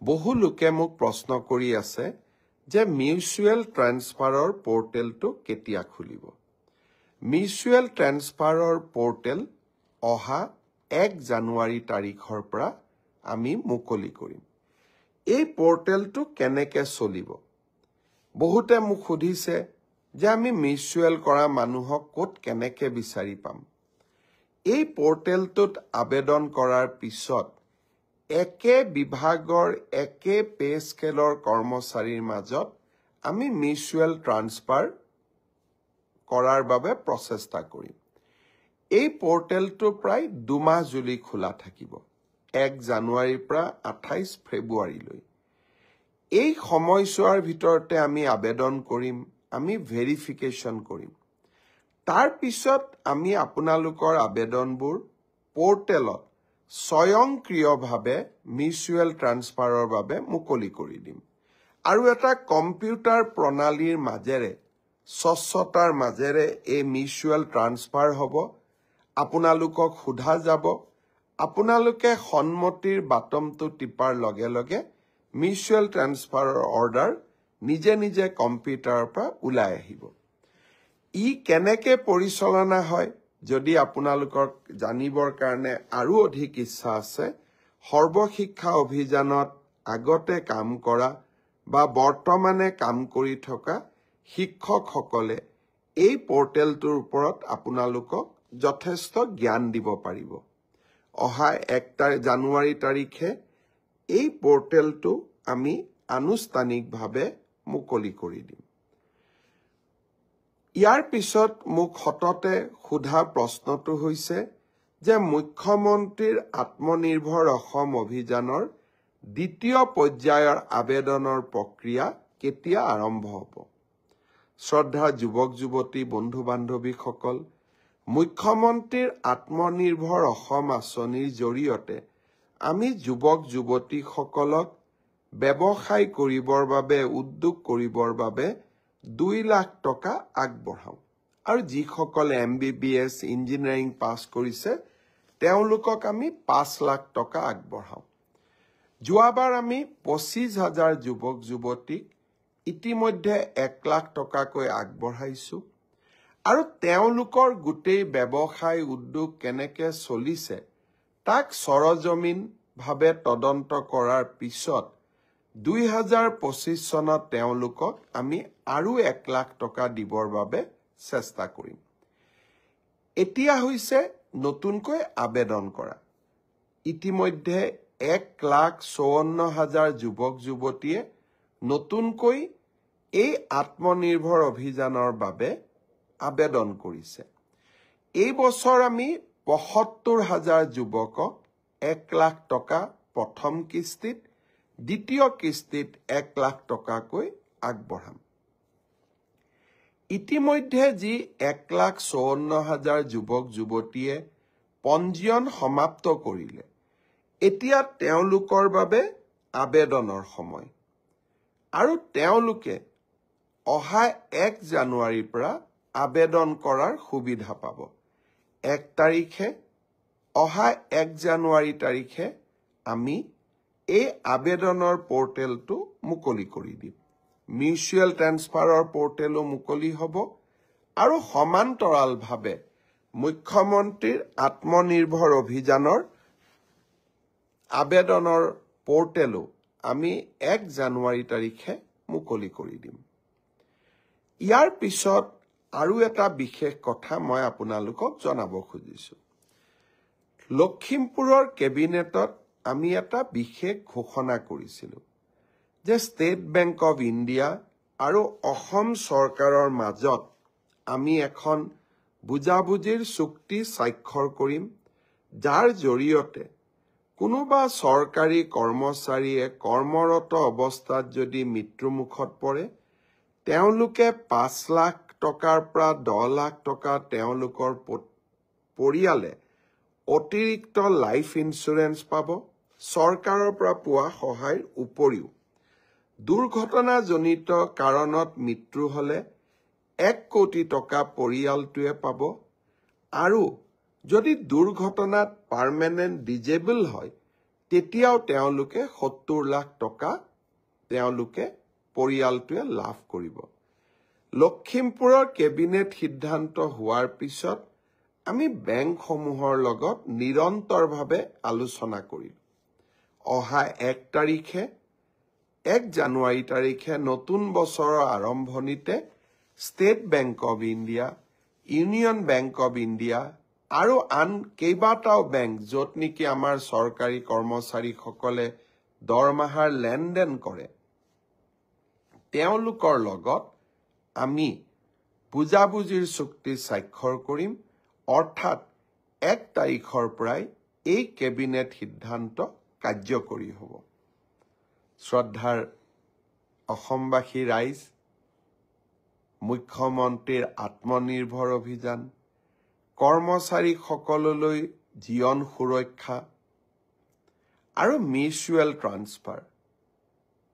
বহু লোকে মোক প্ৰশ্ন কৰি আছে যে মিউচুৱেল ট্ৰান্সফাৰৰ পোৰ্টেলটো কেতিয়া খুলিব মিউচুৱেল ট্ৰান্সফাৰৰ পোৰ্টেল অহা 1 জানুৱাৰী তাৰিখৰ পৰা আমি মুকলি কৰিম এই পোৰ্টেলটো কেনেকৈ চলিব বহুতে মোক সুধিছে যে আমি মিউচুৱেল কৰা মানুহক ক'ত কেনেকৈ বিচাৰি পাম এই পোৰ্টেলটোত আবেদন কৰাৰ পিছত একে বিভাগৰ একে পে স্কেলৰ কৰ্মচাৰীৰ মাজত আমি মিউচুৱেল ট্ৰান্সফাৰ কৰাৰ বাবে প্ৰচেষ্টা কৰিম এই পোৰ্টেলটো প্ৰায় 2 মাহ জুলি খোলা থাকিব 1 জানুৱাৰীৰ পৰা 28 ফেব্ৰুৱাৰীলৈ এই সময়ছোৱাৰ ভিতৰতে আমি আবেদন কৰিম আমি ভেৰিফিকেশ্যন কৰিম তাৰ পিছত আমি আপোনালোকৰ আবেদনবোৰ পোৰ্টেলত স্বয়ংক্ৰিয়ভাৱে মিউচুৱেল ট্ৰান্সফাৰৰ বাবে মুকলি কৰি দিম আৰু এটা কম্পিউটাৰ প্ৰণালীৰ মাজেৰে স্বচ্ছতাৰ মাজেৰে এই মিউচুৱেল ট্ৰান্সফাৰ হ'ব আপোনালোকক সোধা যাব আপোনালোকে সন্মতিৰ বাটমটো টিপাৰ লগে লগে মিউচুৱেল ট্ৰান্সফাৰৰ অৰ্ডাৰ নিজে নিজে কম্পিউটাৰৰ পৰা ওলাই আহিব ই কেনেকৈ পৰিচালনা হয় যদি আপোনালোকৰ জানিবৰ কাৰণে আৰু অধিক ইচ্ছা আছে সৰ্বশিক্ষা অভিযানত আগতে কাম কৰা বা বৰ্তমানে কাম কৰি থকা শিক্ষকসকলে এই পোৰ্টেলটোৰ ওপৰত আপোনালোকক যথেষ্ট জ্ঞান দিব পাৰিব অহা 1 জানুৱাৰী তাৰিখে এই পোৰ্টেলটো আমি আনুষ্ঠানিকভাৱে মুকলি কৰি দিম ইয়াৰ পিছত মোক সততে সোধা প্ৰশ্নটো হৈছে যে মুখ্যমন্ত্ৰীৰ আত্মনিৰ্ভৰ অসম অভিযানৰ দ্বিতীয় পৰ্যায়ৰ আবেদনৰ প্ৰক্ৰিয়া কেতিয়া আৰম্ভ হ'ব শ্ৰদ্ধা যুৱক যুৱতী বন্ধু বান্ধৱীসকল মুখ্যমন্ত্ৰীৰ আত্মনিৰ্ভৰ অসম আঁচনিৰ জৰিয়তে আমি যুৱক যুৱতীসকলক ব্যৱসায় কৰিবৰ বাবে উদ্যোগ কৰিবৰ বাবে 2 লাখ টকা আগবঢ়াও আৰু যিসকলে MBBS ইঞ্জিনিয়াৰিং পাছ কৰিছে তেওঁলোকক আমি 5 লাখ টকা আগবঢ়াও যোৱাবাৰ আমি 25,000 যুৱক যুৱতীক ইতিমধ্যে 1 লাখ টকাকৈ আগবঢ়াইছো আৰু তেওঁলোকৰ গোটেই ব্যৱসায় উদ্যোগ কেনেকৈ চলিছে তাক সৰজমিনভাৱে তদন্ত কৰাৰ পিছত 2025 চনত তেওঁলোকক আমি আৰু 1 লাখ টকা দিবৰ বাবে চেষ্টা কৰিম এতিয়া হৈছে নতুনকৈ আবেদন কৰা ইতিমধ্যে 1,54,000 যুৱক যুৱতীয়ে নতুনকৈ এই আত্মনিৰ্ভৰ অভিযানৰ বাবে আবেদন কৰিছে এই বছৰ আমি ৭৫,000 যুৱকক 1 লাখ টকা প্ৰথম কিস্তিত দ্বিতীয় কিস্তিত 1 লাখ টকাকৈ আগবঢ়াম ইতিমধ্যে যি 1,54,000 যুৱক যুৱতীয়ে পঞ্জীয়ন সমাপ্ত কৰিলে এতিয়া তেওঁলোকৰ বাবে আবেদনৰ সময় আৰু তেওঁলোকে অহা 1 জানুৱাৰীৰ পৰা আবেদন কৰাৰ সুবিধা পাব 1 তাৰিখে অহা 1 জানুৱাৰী তাৰিখে আমি এই আবেদনৰ পোৰ্টেলটো মুকলি কৰি দিম মিউচুৱেল ট্ৰান্সফাৰৰ পোৰ্টেলো মুকলি হ'ব আৰু সমান্তৰালভাৱে মুখ্যমন্ত্ৰীৰ আত্মনিৰ্ভৰ অভিযানৰ আবেদনৰ পোৰ্টেলো আমি 1 জানুৱাৰী তাৰিখে মুকলি কৰি দিম ইয়াৰ পিছত আৰু এটা বিশেষ কথা মই আপোনালোকক জনাব খুজিছো লখিমপুৰৰ কেবিনেটত আমি এটা বিশেষ ঘোষণা কৰিছিলো যে ষ্টেট বেংক অফ ইণ্ডিয়া আৰু অসম চৰকাৰৰ মাজত আমি এখন বুজাবুজিৰ চুক্তি স্বাক্ষৰ কৰিম যাৰ জৰিয়তে কোনোবা চৰকাৰী কৰ্মচাৰীয়ে কৰ্মৰত অৱস্থাত যদি মৃত্যুমুখত পৰে তেওঁলোকে 5 লাখ টকাৰ পৰা 10 লাখ টকা তেওঁলোকৰ পৰিয়ালে অতিৰিক্ত লাইফ ইন্সুৰেন্স পাব চৰকাৰৰ পৰা পোৱা সহায়ৰ উপৰিও দুৰ্ঘটনাজনিত কাৰণত মৃত্যু হলে 1 কোটি টকা পৰিয়ালটোৱে পাব আৰু যদি দুৰ্ঘটনাত পাৰ্মানেন্ট ডিজেবল হয় তেতিয়াও তেওঁলোকে 70 লাখ টকা তেওঁলোকে পৰিয়ালটোৱে লাভ কৰিব। লখিমপুৰৰ কেবিনেট সিদ্ধান্ত হোৱাৰ পিছত আমি বেংকসমূহৰ লগত নিৰন্তৰভাৱে আলোচনা কৰিলোঁ। অহা 1 জানুৱাৰী তাৰিখে নতুন বছৰৰ আৰম্ভণিতে state bank of India, union bank of India আৰু আন কেইবাটাও বেংক য'ত নেকি আমাৰ চৰকাৰী কৰ্মচাৰীসকলে দৰমহাৰ লেনদেন কৰে, তেওঁলোকৰ লগত আমি বুজাবুজিৰ চুক্তি স্বাক্ষৰ কৰিম। অৰ্থাৎ 1 তাৰিখৰ পৰাই এই কেবিনেট সিদ্ধান্ত কাৰ্যকৰী হ'ব। শ্ৰদ্ধাৰ অসমবাসী ৰাইজ, মুখ্যমন্ত্ৰীৰ আত্মনিৰ্ভৰ অভিযান, কৰ্মচাৰীসকললৈ জীৱন সুৰক্ষা আৰু মিউচুৱেল ট্ৰান্সফাৰ,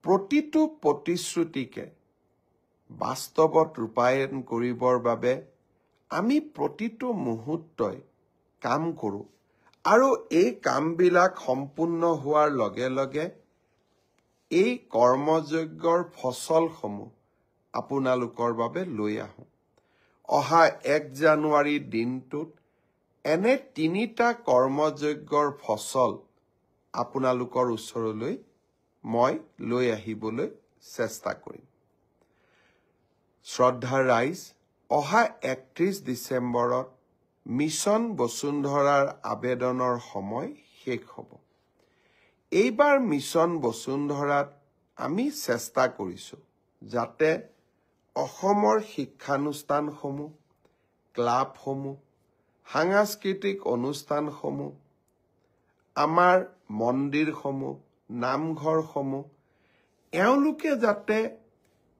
প্ৰতিটো প্ৰতিশ্ৰুতিকে বাস্তৱত ৰূপায়ণ কৰিবৰ বাবে আমি প্ৰতিটো মুহূৰ্তই কাম কৰোঁ আৰু এই কামবিলাক সম্পূৰ্ণ হোৱাৰ লগে লগে এই কৰ্মযজ্ঞৰ ফচলসমূহ আপোনালোকৰ বাবে লৈ আহোঁ। অহা 1 জানুৱাৰীৰ দিনটোত এনে 3টা কৰ্মযজ্ঞৰ ফচল আপোনালোকৰ ওচৰলৈ মই লৈ আহিবলৈ চেষ্টা কৰিম। শ্ৰদ্ধাৰ ৰাইজ, অহা 31 ডিচেম্বৰত মিছন বসুন্ধৰাৰ আবেদনৰ সময় শেষ হ'ব। এইবাৰ মিছন বসুন্ধৰাত আমি চেষ্টা কৰিছোঁ যাতে অসমৰ শিক্ষানুষ্ঠানসমূহ, ক্লাবসমূহ, সাংস্কৃতিক অনুষ্ঠানসমূহ, আমাৰ মন্দিৰসমূহ, নামঘৰসমূহ, এওঁলোকে যাতে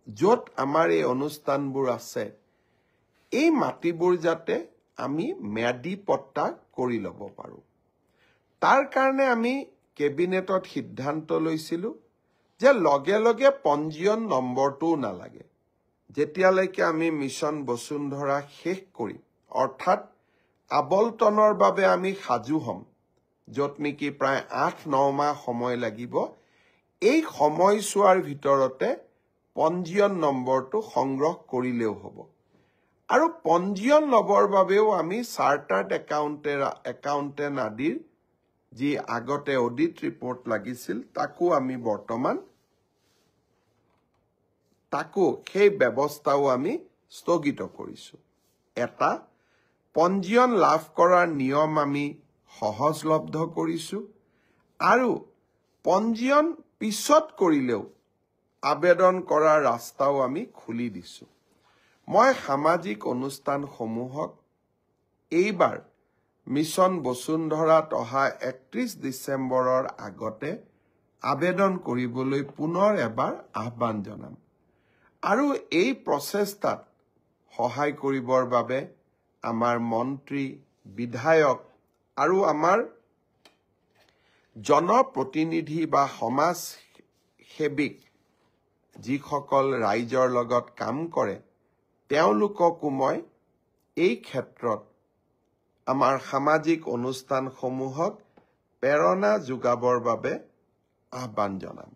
য'ত আমাৰ এই অনুষ্ঠানবোৰ আছে, এই মাটিবোৰ যাতে আমি ম্যাদী পট্টা কৰি ল'ব পাৰোঁ। তাৰ কাৰণে আমি কেবিনেটত সিদ্ধান্ত লৈছিলোঁ যে লগে লগে পঞ্জীয়ন নম্বৰটোও নালাগে। যেতিয়ালৈকে আমি মিছন বসুন্ধৰা শেষ কৰিম, অৰ্থাৎ আবলটনৰ বাবে আমি সাজু হ'ম, য'ত নেকি প্ৰায় 8-9 মাহ সময় লাগিব, এই সময়ছোৱাৰ ভিতৰতে পঞ্জীয়ন নম্বৰটো সংগ্ৰহ কৰিলেও হ'ব। আৰু পঞ্জীয়ন ল'বৰ বাবেও আমি চাৰ্টাৰ্ড একাউণ্টেণ্ট আদিৰ যি আগতে অডিট ৰিপৰ্ট লাগিছিল, সেই ব্যৱস্থাও আমি স্থগিত কৰিছোঁ। এটা পঞ্জীয়ন লাভ কৰাৰ নিয়ম আমি সহজলব্ধ কৰিছোঁ আৰু পঞ্জীয়ন পিছত কৰিলেও আবেদন কৰাৰ ৰাস্তাও আমি খুলি দিছোঁ। মই সামাজিক অনুষ্ঠানসমূহক এইবাৰ মিছন বসুন্ধৰাত অহা 31 ডিচেম্বৰৰ আগতে আবেদন কৰিবলৈ পুনৰ এবাৰ আহ্বান জনাম আৰু এই প্ৰচেষ্টাত সহায় কৰিবৰ বাবে আমাৰ মন্ত্ৰী, বিধায়ক আৰু আমাৰ জনপ্ৰতিনিধি বা সমাজ সেৱিক যিসকল ৰাইজৰ লগত কাম কৰে, তেওঁলোককো মই এই ক্ষেত্ৰত আমাৰ সামাজিক অনুষ্ঠানসমূহক প্ৰেৰণা যোগাবৰ বাবে আহ্বান জনাম।